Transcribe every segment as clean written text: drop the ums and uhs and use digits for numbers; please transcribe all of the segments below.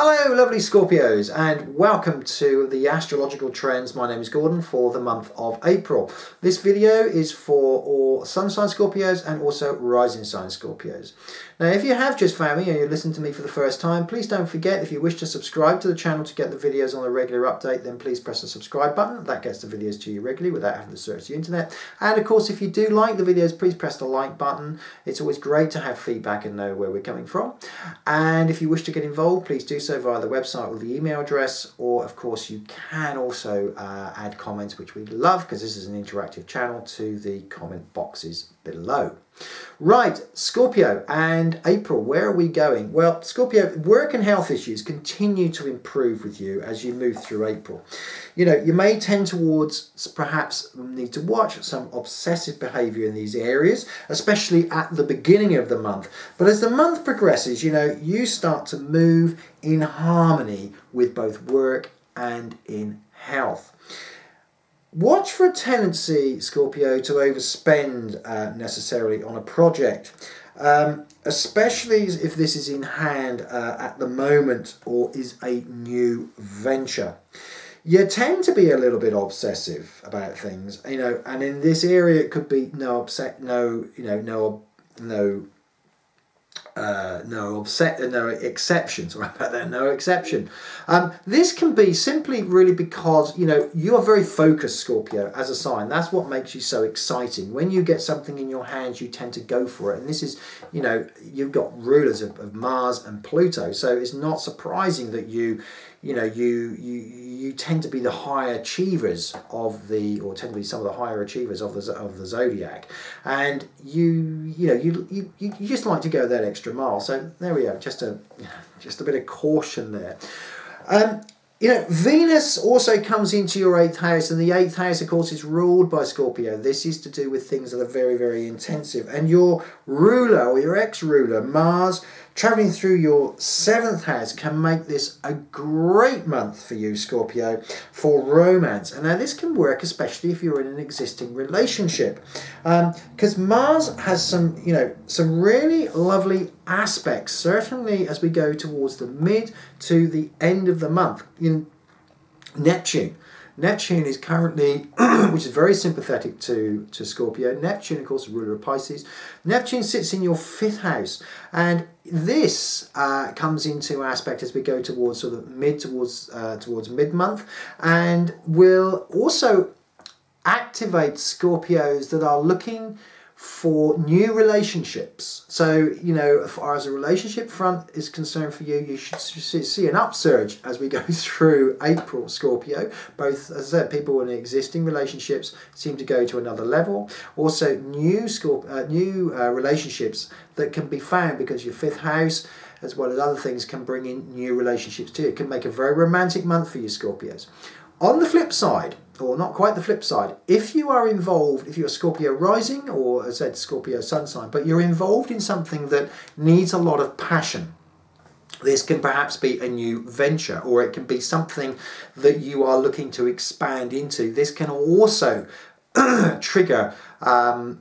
Hello lovely Scorpios, and welcome to the astrological trends. My name is Gordon for the month of April. This video is for all sun sign Scorpios and also rising sign Scorpios. Now if you have just found me and you're listening to me for the first time, please don't forget, if you wish to subscribe to the channel to get the videos on a regular update, then please press the subscribe button. That gets the videos to you regularly without having to search the internet. And of course, if you do like the videos, please press the like button. It's always great to have feedback and know where we're coming from. And if you wish to get involved, please do so via the website or the email address, or of course you can also add comments, which we love because this is an interactive channel, to the comment boxes below. Right, Scorpio and April, where are we going? Well, Scorpio, work and health issues continue to improve with you as you move through April. You know, you may tend towards perhaps need to watch some obsessive behavior in these areas, especially at the beginning of the month. But as the month progresses, you know, you start to move in harmony with both work and in health. Watch for a tendency, Scorpio, to overspend necessarily on a project, especially if this is in hand at the moment or is a new venture. You tend to be a little bit obsessive about things, you know, and in this area it could be no exception. Sorry about that, no exception. This can be simply really because, you know, you are very focused, Scorpio, as a sign. That's what makes you so exciting. When you get something in your hands, you tend to go for it. And this is, you know, you've got rulers of Mars and Pluto, so it's not surprising that you tend to be the high achievers of the, or tend to be some of the higher achievers of the zodiac, and you just like to go that extra mile. So there we are, just a bit of caution there. You know, Venus also comes into your 8th house, and the 8th house, of course, is ruled by Scorpio. This is to do with things that are very, very intensive. And your ruler, or your ex-ruler, Mars, travelling through your 7th house can make this a great month for you, Scorpio, for romance. And now this can work especially if you're in an existing relationship, because Mars has some really lovely aspects, certainly as we go towards the mid to the end of the month. In Neptune is currently, which is very sympathetic to Scorpio. Neptune, of course, is ruler of Pisces. Neptune sits in your 5th house, and this comes into aspect as we go towards sort of towards mid-month, and will also activate Scorpios that are looking for new relationships. So, you know, as far as a relationship front is concerned for you, you should see an upsurge as we go through April, Scorpio. Both, as I said, people in existing relationships seem to go to another level. Also, new relationships that can be found because your 5th house, as well as other things, can bring in new relationships too. It can make a very romantic month for you, Scorpios. On the flip side, or not quite the flip side, if you are involved, if you're Scorpio rising, or as I said, Scorpio sun sign, but you're involved in something that needs a lot of passion, this can perhaps be a new venture, or it can be something that you are looking to expand into. This can also trigger a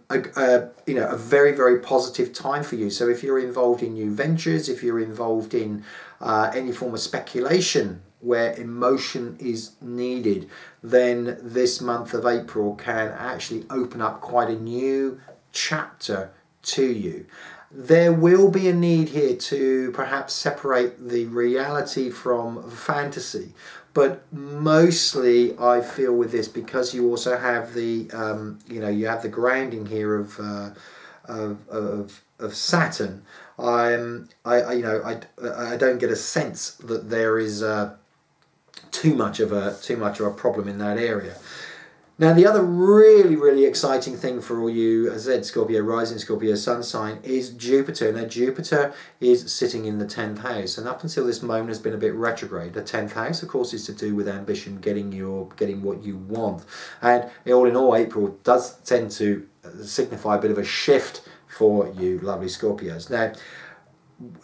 very, very positive time for you. So if you're involved in new ventures, if you're involved in any form of speculation where emotion is needed, then this month of April can actually open up quite a new chapter to you. There will be a need here to perhaps separate the reality from fantasy, but mostly I feel with this, because you also have the you have the grounding here of Saturn. I don't get a sense that there is too much of a problem in that area. Now, the other really, really exciting thing for all you, as I said, Scorpio rising, Scorpio sun sign, is Jupiter. Now, Jupiter is sitting in the 10th house, and up until this moment has been a bit retrograde. The 10th house, of course, is to do with ambition, getting what you want. And all in all, April does tend to signify a bit of a shift for you, lovely Scorpios. Now,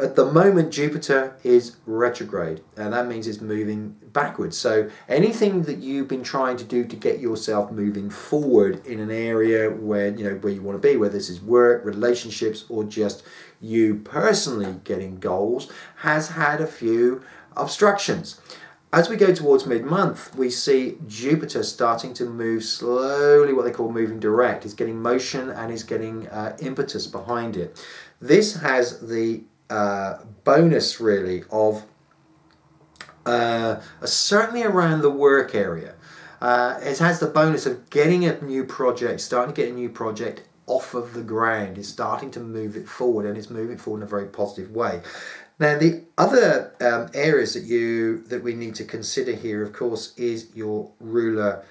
at the moment, Jupiter is retrograde, and that means it's moving backwards. So anything that you've been trying to do to get yourself moving forward in an area where you want to be, whether this is work, relationships, or just you personally getting goals, has had a few Obstructions. As we go towards mid-month, we see Jupiter starting to move slowly, what they call moving direct. He's getting motion and he's getting impetus behind it. This has the bonus, really, of certainly around the work area. It has the bonus of getting a new project, starting to get a new project off of the ground. It's starting to move it forward, and it's moving forward in a very positive way. Now, the other areas that we need to consider here, of course, is your ruler,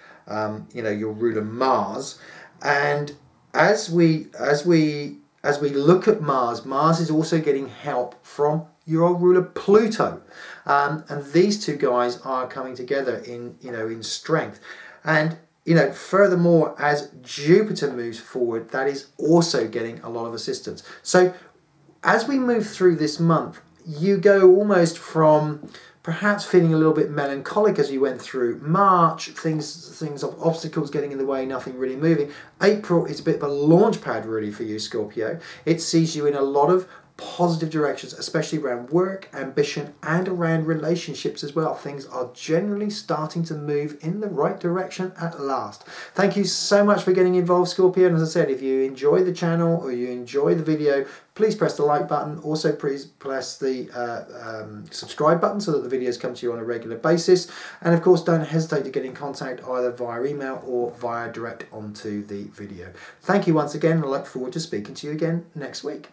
your ruler Mars. And as we look at Mars, Mars is also getting help from your old ruler Pluto, and these two guys are coming together in strength. And furthermore, as Jupiter moves forward, that is also getting a lot of assistance. So as we move through this month, you go almost from perhaps feeling a little bit melancholic as you went through March, things of obstacles getting in the way, nothing really moving. April is a bit of a launch pad really for you, Scorpio. It sees you in a lot of positive directions, especially around work, ambition, and around relationships as well. Things are generally starting to move in the right direction at last. Thank you so much for getting involved, Scorpio. And as I said, if you enjoy the channel or you enjoy the video, please press the like button. Also, please press the subscribe button so that the videos come to you on a regular basis. And of course, don't hesitate to get in contact either via email or via direct onto the video. Thank you once again. I look forward to speaking to you again next week.